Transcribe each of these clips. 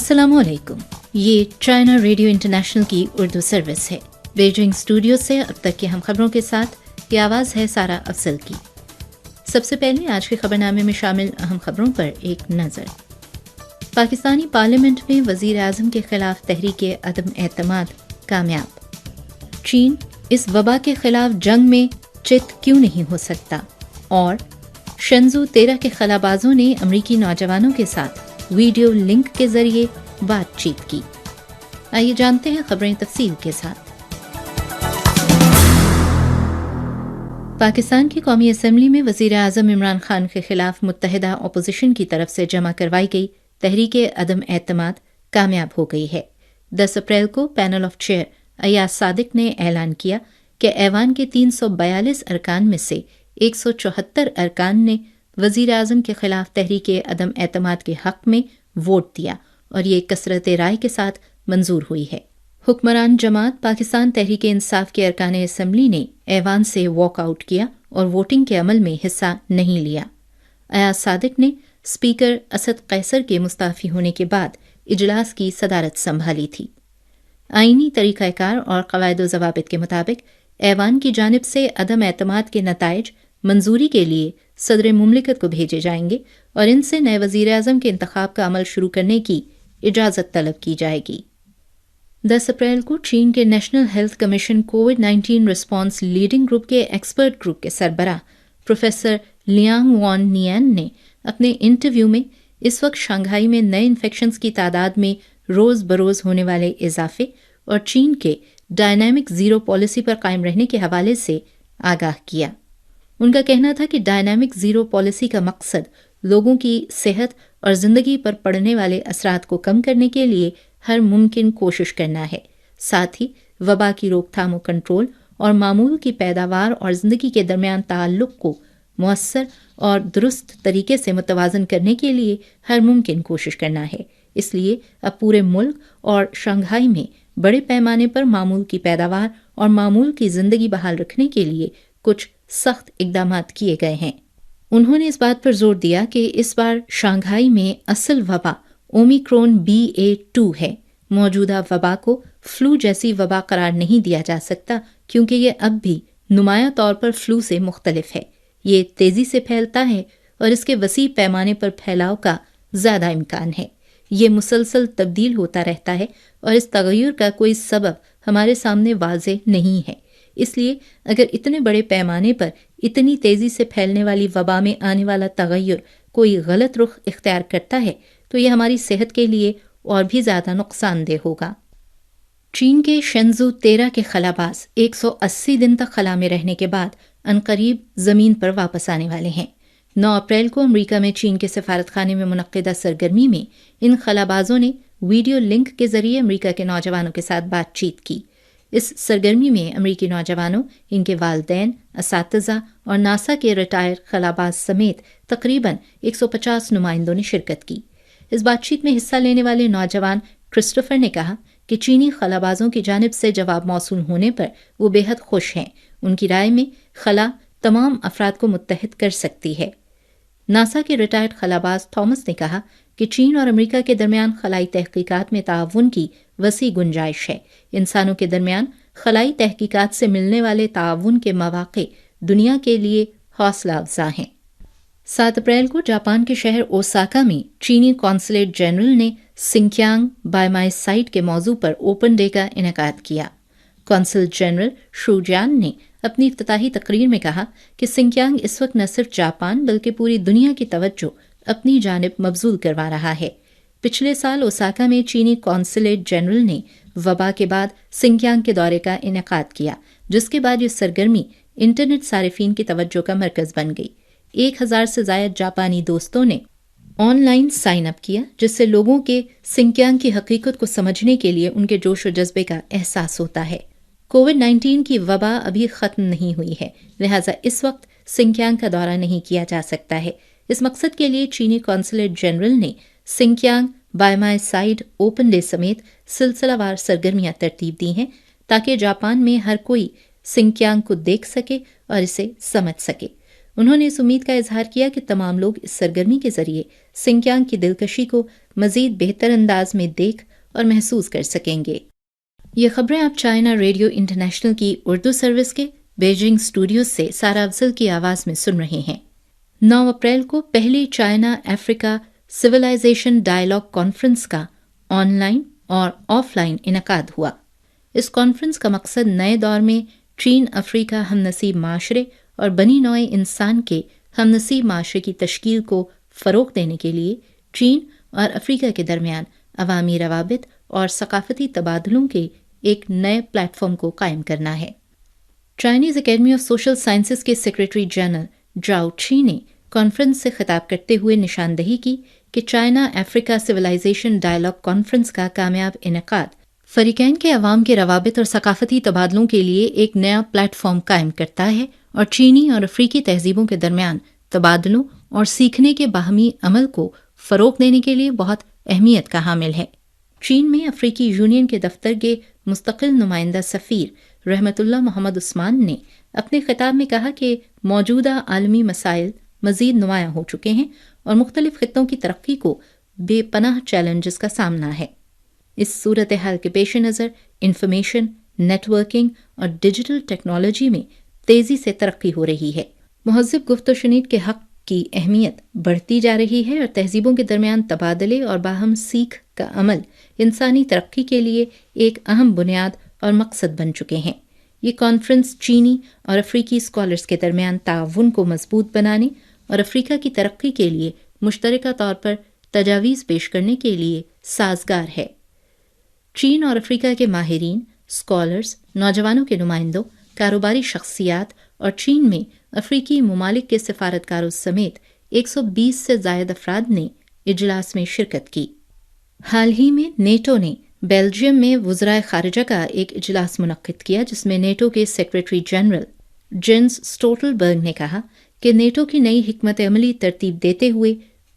अस्सलामुअलैकुम। ये China radio international की उर्दू सर्विस है। बीजिंग स्टूडियो से अब तक की हम खबरों के साथ ये आवाज़ है सारा अफजल की। सबसे पहले आज के खबरनामे में शामिल अहम खबरों पर एक नज़र। पाकिस्तानी पार्लियामेंट में वज़ीर आज़म के खिलाफ तहरीक अदम एतमाद कामयाब। चीन इस वबा के खिलाफ जंग में चित क्यों नहीं हो सकता। और शंजू 13 के खलाबाजों ने अमरीकी नौजवानों के साथ वीडियो लिंक के जरिए बातचीत की। आइए जानते हैं खबरें तफसील के साथ। पाकिस्तान की कौमी असम्बली में वज़ीर आज़म इमरान खान के खिलाफ मुत्तहिदा अपोजिशन की तरफ से जमा करवाई गई तहरीक अदम एतमाद कामयाब हो गई है। 10 अप्रैल को panel of chair Ayaz Sadiq ने ऐलान किया कि ऐवान के 342 अरकान में से 174 अरकान ने वज़ीर आज़म के खिलाफ तहरीक अदम एतमाद के हक में वोट दिया और ये कसरत राय के साथ मंजूर हुई है। हुक्मरान जमात पाकिस्तान तहरीक इंसाफ के अरकान असम्बली ने ऐवान से वॉक आउट किया और वोटिंग के अमल में हिस्सा नहीं लिया। अयाज सादिक ने स्पीकर असद कैसर के मुस्ताफ़ी होने के बाद इजलास की सदारत संभाली थी। आईनी तरीक़ाकार और क़वायद व ज़वाबित के मुताबिक ऐवान की जानिब से अदम एतमाद के नताइज मंजूरी के लिए सदर मुमलिकत को भेजे जाएंगे और इनसे नए वज़ीर आज़म के इंतखाब का अमल शुरू करने की इजाज़त तलब की जाएगी। 10 अप्रैल को चीन के नेशनल हेल्थ कमीशन कोविड-19 रिस्पांस लीडिंग ग्रुप के एक्सपर्ट ग्रुप के सरबराह प्रोफेसर लियांग वॉन नियन ने अपने इंटरव्यू में इस वक्त शंघाई में नए इन्फेक्शंस की तादाद में रोज़ बरोज़ होने वाले इजाफे और चीन के डायनामिक ज़ीरो पॉलिसी पर कायम रहने के हवाले से आगाह किया। उनका कहना था कि डायनामिक ज़ीरो पॉलिसी का मकसद लोगों की सेहत और ज़िंदगी पर पड़ने वाले असरात को कम करने के लिए हर मुमकिन कोशिश करना है। साथ ही वबा की रोकथाम और कंट्रोल और मामूल की पैदावार और ज़िंदगी के दरमियान ताल्लुक़ को मुअस्सर और दुरुस्त तरीके से मुतवाज़न करने के लिए हर मुमकिन कोशिश करना है। इसलिए अब पूरे मुल्क और शंघाई में बड़े पैमाने पर मामूल की पैदावार और मामूल की ज़िंदगी बहाल रखने के लिए कुछ सख्त इक़दामात किए गए हैं। उन्होंने इस बात पर जोर दिया कि इस बार शंघाई में असल वबा ओमिक्रॉन BA.2 है। मौजूदा वबा को फ्लू जैसी वबा करार नहीं दिया जा सकता क्योंकि ये अब भी नुमाया तौर पर फ्लू से मुख्तलिफ है। ये तेज़ी से फैलता है और इसके वसी पैमाने पर फैलाव का ज़्यादा इम्कान है। ये मुसलसल तब्दील होता रहता है और इस तगय्युर का कोई सबब हमारे सामने वाज़ेह नहीं है। इसलिए अगर इतने बड़े पैमाने पर इतनी तेज़ी से फैलने वाली वबा में आने वाला तगय्युर कोई गलत रुख इख्तियार करता है तो यह हमारी सेहत के लिए और भी ज़्यादा नुकसानदेह होगा। चीन के शंजू 13 के खलाबाज 180 दिन तक खला में रहने के बाद अनकरीब ज़मीन पर वापस आने वाले हैं। 9 अप्रैल को अमरीका में चीन के सफारत खाने में मुनक्किदा सरगर्मी में इन खलाबाजों ने वीडियो लिंक के ज़रिए अमरीका के नौजवानों के साथ बातचीत की। इस सरगर्मी में अमरीकी नौजवानों, इनके वालिदैन, असातिज़ा और नासा के रिटायर खलाबाज समेत तकरीबन 150 नुमाइंदों ने शिरकत की। इस बातचीत में हिस्सा लेने वाले नौजवान क्रिस्टोफर ने कहा कि चीनी खलाबाजों की जानिब से जवाब मौसूल होने पर वो बेहद खुश हैं। उनकी राय में खला तमाम अफराद को मुत्तहिद कर सकती है। नासा के रिटायर्ड खलाबाज थॉमस ने कहा कि चीन और अमरीका के दरमियान खलाई तहकीकात में ताउन की वसी गुंजाइश है। इंसानों के दरमियान खलाई तहकीकात से मिलने वाले ताउन के मौक़े दुनिया के लिए हौसला अफजा हैं। 7 अप्रैल को जापान के शहर ओसाका में चीनी कॉन्सुलेट जनरल ने सिंकियांग बायोमास साइट के मौजू पर ओपन डे का इनेकाद किया। कॉन्सल जनरल शूजान ने अपनी इफ्तिताही तकरीर में कहा कि सिंकियांग इस वक्त न सिर्फ जापान बल्कि पूरी दुनिया की तवज्जो अपनी जानिब मबजूल करवा रहा है। पिछले साल ओसाका में चीनी कॉन्सुलेट जनरल ने वबा के बाद सिंकियांग के दौरे का इनेकाद किया, जिसके बाद ये सरगर्मी इंटरनेट सारिफीन की तवज्जो का मरकज़ बन गई। 1000 से ज़ायद जापानी दोस्तों ने ऑनलाइन साइन अप किया, जिससे लोगों के सिंकियांग की हकीकत को समझने के लिए उनके जोश व जज्बे का एहसास होता है। कोविड-19 की वबा अभी ख़त्म नहीं हुई है, लिहाजा इस वक्त सिंकियांग का दौरा नहीं किया जा सकता है। इस मकसद के लिए चीनी कॉन्सुलेट जनरल ने Sinkiang biomass site open day समेत सिलसिलावार सरगर्मियां तरतीब दी हैं ताकि जापान में हर कोई सिंकियांग को देख सके और इसे समझ सके। انہوں نے اس امید کا اظہار کیا کہ تمام لوگ اس سرگرمی کے ذریعے سنکیانگ کی دلکشی کو مزید بہتر انداز میں دیکھ اور محسوس کر سکیں گے۔ یہ خبریں آپ چائنا ریڈیو انٹرنیشنل کی اردو سروس کے بیجنگ اسٹوڈیوز سے سارا افضل کی آواز میں سن رہے ہیں۔ 9 اپریل کو پہلی چائنا افریقہ سویلائزیشن ڈائیلاگ کانفرنس کا آن لائن اور آف لائن انعقاد ہوا۔ اس کانفرنس کا مقصد نئے دور میں چین افریقہ ہم نسب معاشرے اور بنی نوع انسان کے ہم نسب معاشرے کی تشکیل کو فروغ دینے کے لیے چین اور افریقہ کے درمیان عوامی روابط اور ثقافتی تبادلوں کے ایک نئے پلیٹ فارم کو قائم کرنا ہے۔ Chinese academy of social sciences کے سیکریٹری جنرل جاؤ چی نے کانفرنس سے خطاب کرتے ہوئے نشاندہی کی کہ چائنا افریقہ سویلائزیشن ڈائیلاگ کانفرنس کا کامیاب انعقاد فریقین کے عوام کے روابط اور ثقافتی تبادلوں کے لیے ایک نیا پلیٹ فارم قائم کرتا ہے اور چینی اور افریقی تہذیبوں کے درمیان تبادلوں اور سیکھنے کے باہمی عمل کو فروغ دینے کے لیے بہت اہمیت کا حامل ہے۔ چین میں افریقی یونین کے دفتر کے مستقل نمائندہ سفیر رحمت اللہ محمد عثمان نے اپنے خطاب میں کہا کہ موجودہ عالمی مسائل مزید نمایاں ہو چکے ہیں اور مختلف خطوں کی ترقی کو بے پناہ چیلنجز کا سامنا ہے۔ اس صورتحال کے پیش نظر انفارمیشن، نیٹ ورکنگ اور ڈیجیٹل ٹیکنالوجی میں تیزی سے ترقی ہو رہی ہے۔ مہذب گفت و شنید کے حق کی اہمیت بڑھتی جا رہی ہے اور تہذیبوں کے درمیان تبادلے اور باہم سیکھ کا عمل انسانی ترقی کے لیے ایک اہم بنیاد اور مقصد بن چکے ہیں۔ یہ کانفرنس چینی اور افریقی اسکالرز کے درمیان تعاون کو مضبوط بنانے اور افریقہ کی ترقی کے لیے مشترکہ طور پر تجاویز پیش کرنے کے لیے سازگار ہے۔ چین اور افریقہ کے ماہرین، اسکالرز، نوجوانوں کے نمائندوں، کاروباری شخصیات اور چین میں افریقی ممالک کے سفارتکاروں سمیت 120 سے زائد افراد نے اجلاس میں شرکت کی۔ حال ہی میں نیٹو نے بیلجیم میں وزرائے خارجہ کا ایک اجلاس منعقد کیا جس میں نیٹو کے سیکریٹری جنرل جینس اسٹولٹنبرگ نے کہا کہ نیٹو کی نئی حکمت عملی ترتیب دیتے ہوئے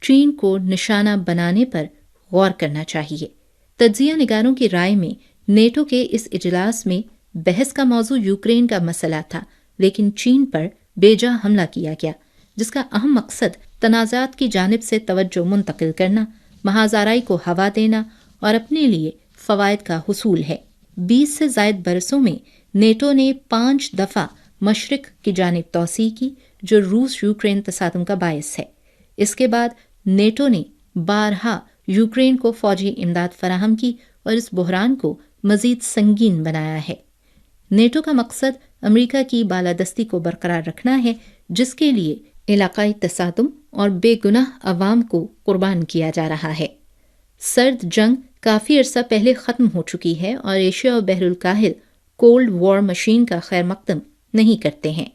چین کو نشانہ بنانے پر غور کرنا چاہیے۔ تجزیہ نگاروں کی رائے میں نیٹو کے اس اجلاس میں بحث کا موضوع یوکرین کا مسئلہ تھا، لیکن چین پر بے جا حملہ کیا گیا جس کا اہم مقصد تنازعات کی جانب سے توجہ منتقل کرنا، محاذ آرائی کو ہوا دینا اور اپنے لیے فوائد کا حصول ہے۔ 20 سے زائد برسوں میں نیٹو نے 5 دفعہ مشرق کی جانب توسیع کی جو روس یوکرین تصادم کا باعث ہے۔ اس کے بعد نیٹو نے بارہا یوکرین کو فوجی امداد فراہم کی اور اس بحران کو مزید سنگین بنایا ہے۔ نیٹو کا مقصد امریکہ کی بالادستی کو برقرار رکھنا ہے جس کے لیے علاقائی تصادم اور بے گناہ عوام کو قربان کیا جا رہا ہے۔ سرد جنگ کافی عرصہ پہلے ختم ہو چکی ہے اور ایشیا اور بحر الکاہل کولڈ وار مشین کا خیر مقدم نہیں کرتے ہیں۔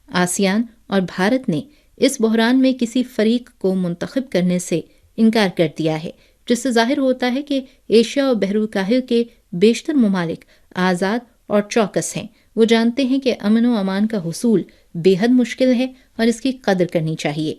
آسیان اور بھارت نے اس بحران میں کسی فریق کو منتخب کرنے سے انکار کر دیا ہے، جس سے ظاہر ہوتا ہے کہ ایشیا اور بحر الکاہل کے بیشتر ممالک آزاد اور چوکس ہیں۔ وہ جانتے ہیں کہ امن و امان کا حصول بے حد مشکل ہے اور اس کی قدر کرنی چاہیے۔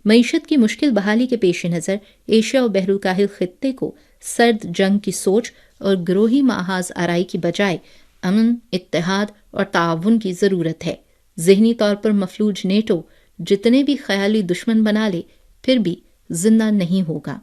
معیشت کی مشکل بحالی کے پیش نظر ایشیا اور بحر الکاہل خطے کو سرد جنگ کی سوچ اور گروہی محاذ آرائی کی بجائے امن، اتحاد اور تعاون کی ضرورت ہے۔ ذہنی طور پر مفلوج نیٹو جتنے بھی خیالی دشمن بنا لے پھر بھی زندہ نہیں ہوگا۔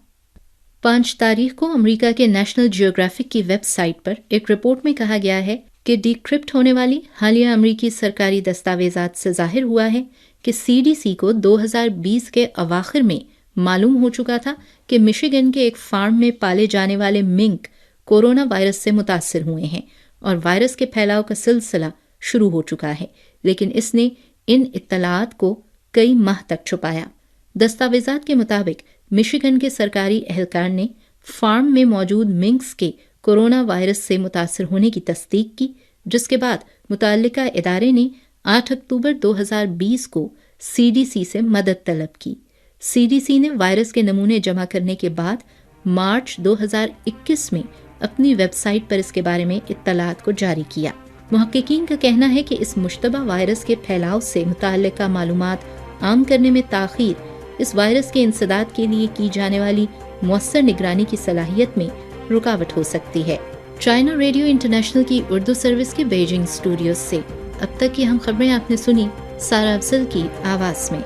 5 تاریخ کو امریکہ کے نیشنل جیوگرافک کی ویب سائٹ پر ایک رپورٹ میں کہا گیا ہے کہ ڈی کرپٹ ہونے والی حالیہ امریکی سرکاری دستاویزات سے ظاہر ہوا ہے کہ CDC کو 2020 کے اواخر میں معلوم ہو چکا تھا کہ مشیگن کے ایک فارم میں پالے جانے والے منک کورونا وائرس سے متاثر ہوئے ہیں اور وائرس کے پھیلاؤ کا سلسلہ شروع ہو چکا ہے، لیکن اس نے ان اطلاعات کو کئی ماہ تک چھپایا۔ دستاویزات کے مطابق مشیگن کے سرکاری اہلکار نے فارم میں موجود منکس کے کورونا وائرس سے متاثر ہونے کی تصدیق کی، جس کے بعد متعلقہ ادارے نے 8 اکتوبر 2020 کو CDC سے مدد طلب کی۔ CDC نے وائرس کے نمونے جمع کرنے کے بعد مارچ 2021 میں اپنی ویب سائٹ پر اس کے بارے میں اطلاعات کو جاری کیا۔ محققین کا کہنا ہے کہ اس مشتبہ وائرس کے پھیلاؤ سے متعلقہ معلومات عام کرنے میں تاخیر اس وائرس کے انسداد کے لیے کی جانے والی مؤثر نگرانی کی صلاحیت میں رکاوٹ ہو سکتی ہے۔ چائنا ریڈیو انٹرنیشنل کی اردو سروس کے بیجنگ اسٹوڈیوز سے اب تک کی ہم خبریں آپ نے سنی سارا افضل کی آواز میں۔